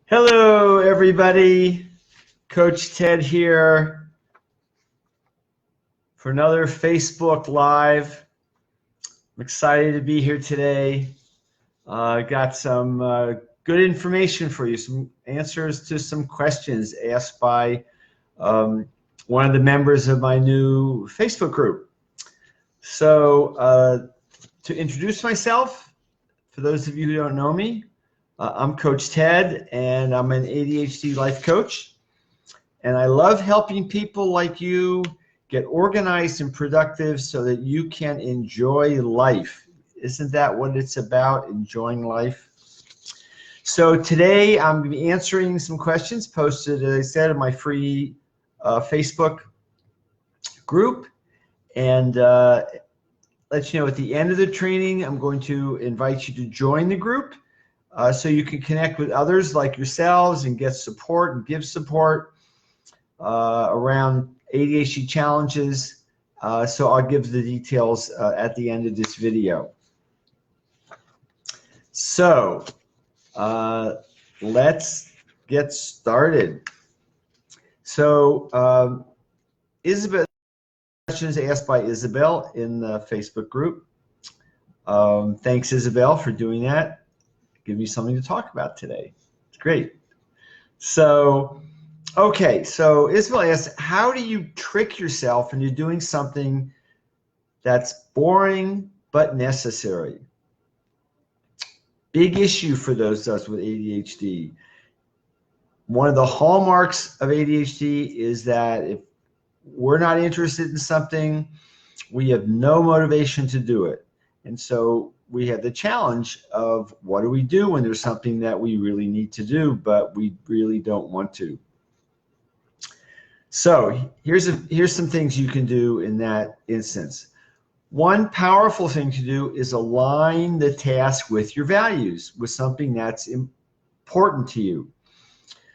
Hello, everybody. Coach Ted here for another Facebook Live. I'm excited to be here today. Got some good information for you, some answers to some questions asked by one of the members of my new Facebook group. So to introduce myself, for those of you who don't know me, I'm Coach Ted, and I'm an ADHD life coach. And I love helping people like you get organized and productive so that you can enjoy life. Isn't that what it's about, enjoying life? So today I'm going to be answering some questions posted, as I said, in my free Facebook group. And let you know at the end of the training, I'm going to invite you to join the group. So you can connect with others like yourselves and get support and give support around ADHD challenges. So I'll give the details at the end of this video. So let's get started. So Isabel, questions asked by Isabel in the Facebook group. Thanks, Isabel, for doing that. Give me something to talk about today. It's great. So, okay, so Isabel asks, how do you trick yourself into doing something that's boring but necessary? Big issue for those of us with ADHD. One of the hallmarks of ADHD is that if we're not interested in something, we have no motivation to do it. And so we have the challenge of what do we do when there's something that we really need to do, but we really don't want to. So here's some things you can do in that instance. One powerful thing to do is align the task with your values, with something that's important to you.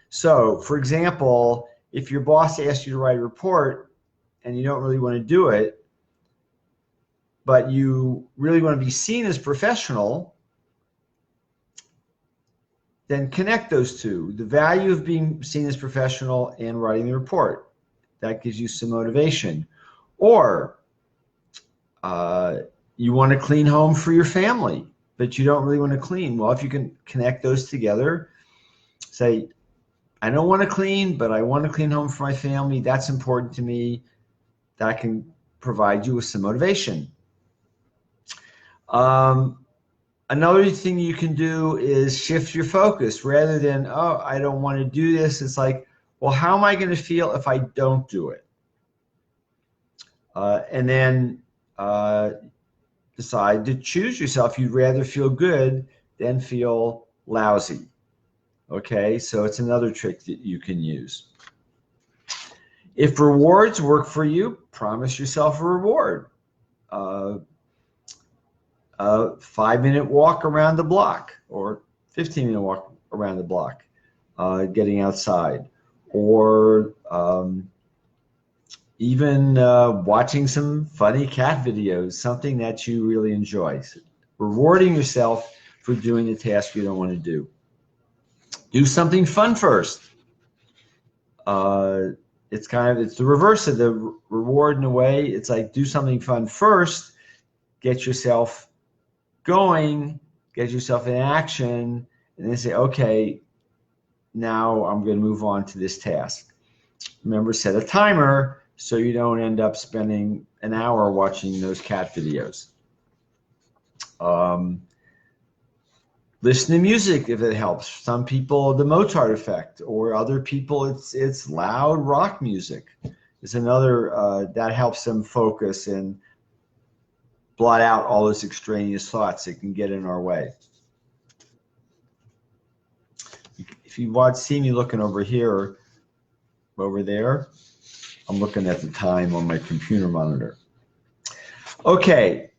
So, for example, if your boss asks you to write a report and you don't really want to do it, but you really want to be seen as professional, then connect those two. The value of being seen as professional and writing the report. That gives you some motivation. Or you want to clean home for your family, but you don't really want to clean. Well, if you can connect those together, say, I don't want to clean, but I want to clean home for my family. That's important to me. That can provide you with some motivation. Another thing you can do is shift your focus. Rather than, oh, I don't want to do this, it's like, well, how am I going to feel if I don't do it? And then decide to choose yourself. You'd rather feel good than feel lousy. Okay, so it's another trick that you can use. If rewards work for you, promise yourself a reward. A 5-minute walk around the block, or 15-minute walk around the block, getting outside, or even watching some funny cat videos, something that you really enjoy. So rewarding yourself for doing the task you don't want to do. Do something fun first. It's the reverse of the reward in a way. It's like do something fun first, get yourself going, get yourself in action, and then say, okay, now I'm going to move on to this task. Remember, set a timer so you don't end up spending an hour watching those cat videos. Listen to music if it helps. Some people, the Mozart effect, or other people, it's loud rock music. It's another that helps them focus and blot out all those extraneous thoughts that can get in our way. If you see me looking over here or over there, I'm looking at the time on my computer monitor. Okay,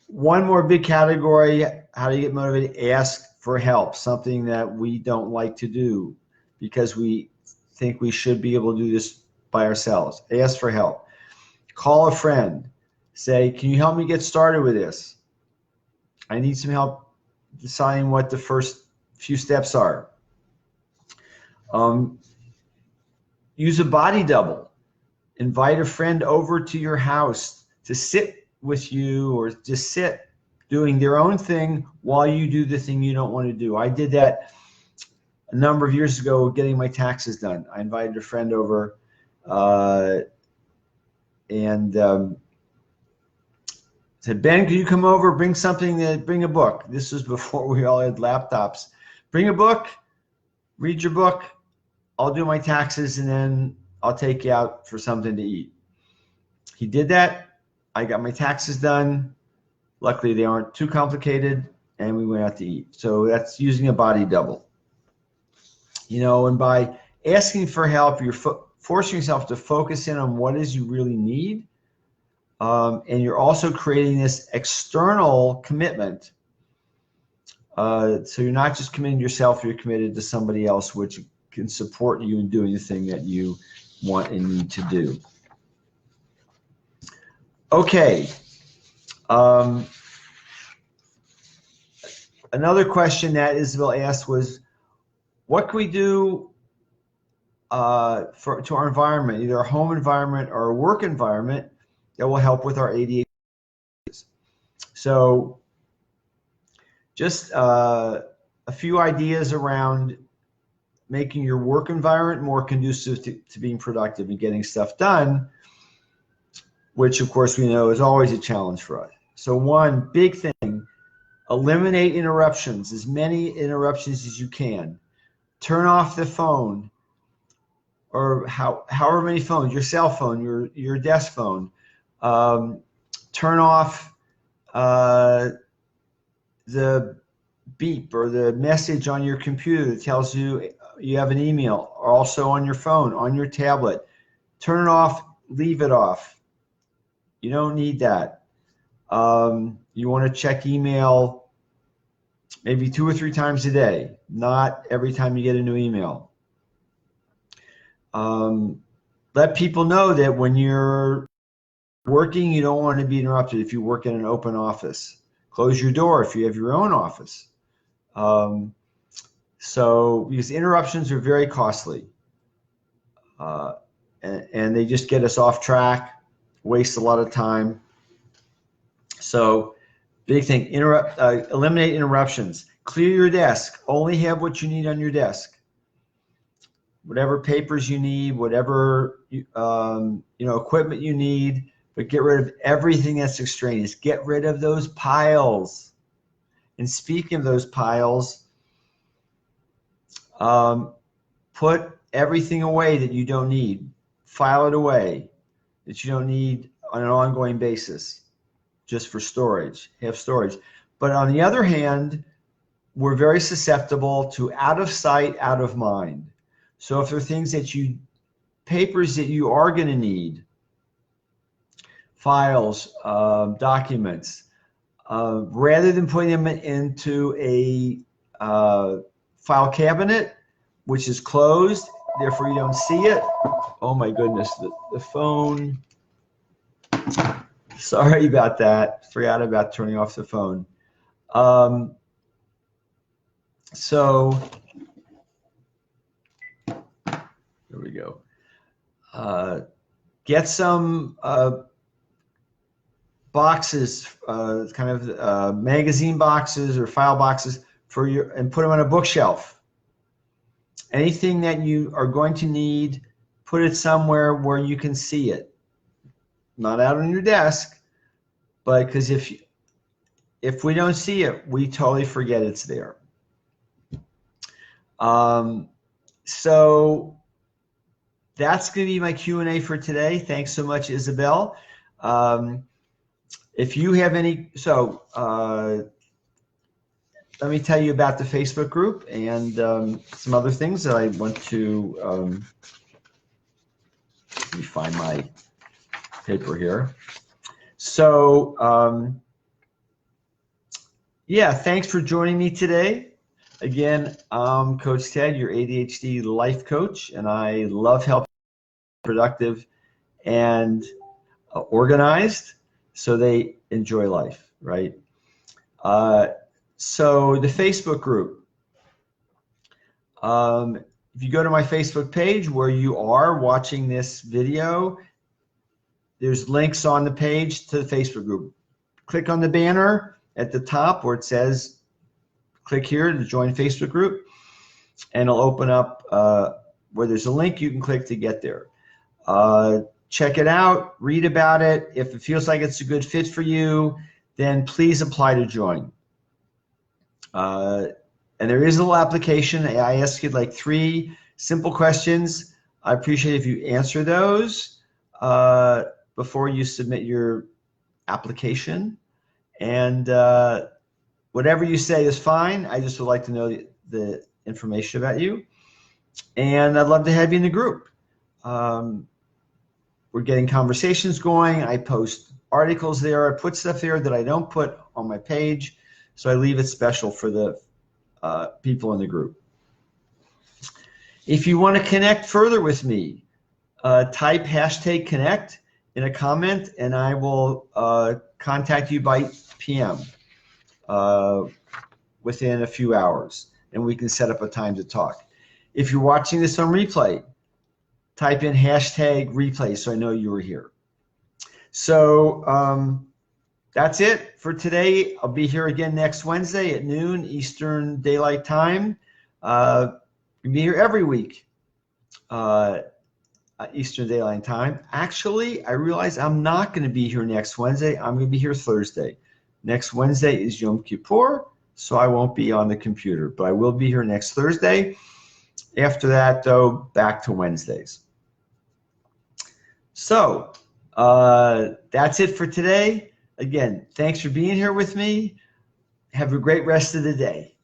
one more big category, how do you get motivated? Ask for help, something that we don't like to do because we think we should be able to do this by ourselves. Ask for help. Call a friend. Say, can you help me get started with this? I need some help deciding what the first few steps are. Use a body double. Invite a friend over to your house to sit with you, or just sit doing their own thing while you do the thing you don't want to do. I did that a number of years ago getting my taxes done. I invited a friend over and said, Ben, can you come over, bring a book. This was before we all had laptops. Bring a book, read your book, I'll do my taxes, and then I'll take you out for something to eat. He did that. I got my taxes done. Luckily, they aren't too complicated, and we went out to eat. So that's using a body double. And by asking for help, you're forcing yourself to focus in on what it is you really need. And you're also creating this external commitment. So you're not just committing to yourself, you're committed to somebody else, which can support you in doing the thing that you want and need to do. Okay. Another question that Isabel asked was, what can we do to our environment, either a home environment or a work environment, that will help with our ADHD? So just a few ideas around making your work environment more conducive to being productive and getting stuff done, which of course we know is always a challenge for us. So one big thing, eliminate interruptions, as many interruptions as you can. Turn off the phone, or however many phones, your cell phone, your desk phone. Turn off the beep or the message on your computer that tells you you have an email, or also on your phone, on your tablet. Turn it off, leave it off. You don't need that. You want to check email maybe 2 or 3 times a day, not every time you get a new email. Let people know that when you're working, you don't want to be interrupted if you work in an open office. Close your door if you have your own office. So because interruptions are very costly, and they just get us off track, waste a lot of time. So big thing, eliminate interruptions. Clear your desk. Only have what you need on your desk. Whatever papers you need, whatever equipment you need, but get rid of everything that's extraneous. Get rid of those piles. And speaking of those piles, put everything away that you don't need. File it away that you don't need on an ongoing basis, just for storage. Have storage. But on the other hand, we're very susceptible to out of sight, out of mind. So if there are things papers that you are going to need, files, documents, rather than putting them into a file cabinet, which is closed, therefore you don't see it. Oh my goodness, the phone. Sorry about that. Forgot about turning off the phone. So there we go. Get some boxes, kind of magazine boxes or file boxes and put them on a bookshelf. Anything that you are going to need, put it somewhere where you can see it. Not out on your desk, but because if we don't see it, we totally forget it's there. So that's going to be my Q&A for today. Thanks so much, Isabel. If you have any, let me tell you about the Facebook group and some other things that I want to, let me find my paper here. So, yeah, thanks for joining me today. Again, I'm Coach Ted, your ADHD life coach, and I love helping people be productive and organized so they enjoy life, right? So the Facebook group, if you go to my Facebook page where you are watching this video, there's links on the page to the Facebook group. Click on the banner at the top where it says, click here to join Facebook group, and it'll open up where there's a link you can click to get there. Check it out, read about it. If it feels like it's a good fit for you, then please apply to join. And there is a little application. I ask you like 3 simple questions. I appreciate if you answer those before you submit your application. And whatever you say is fine. I just would like to know the information about you. And I'd love to have you in the group. We're getting conversations going. I post articles there. I put stuff there that I don't put on my page. So I leave it special for the people in the group. If you want to connect further with me, type #connect in a comment, and I will contact you by PM within a few hours, and we can set up a time to talk. If you're watching this on replay, type in #replay so I know you were here. So that's it for today. I'll be here again next Wednesday at noon Eastern Daylight Time. I'll be here every week Eastern Daylight Time. Actually, I realize I'm not going to be here next Wednesday. I'm going to be here Thursday. Next Wednesday is Yom Kippur, so I won't be on the computer, but I will be here next Thursday. After that, though, back to Wednesdays. So that's it for today. Again, thanks for being here with me. Have a great rest of the day.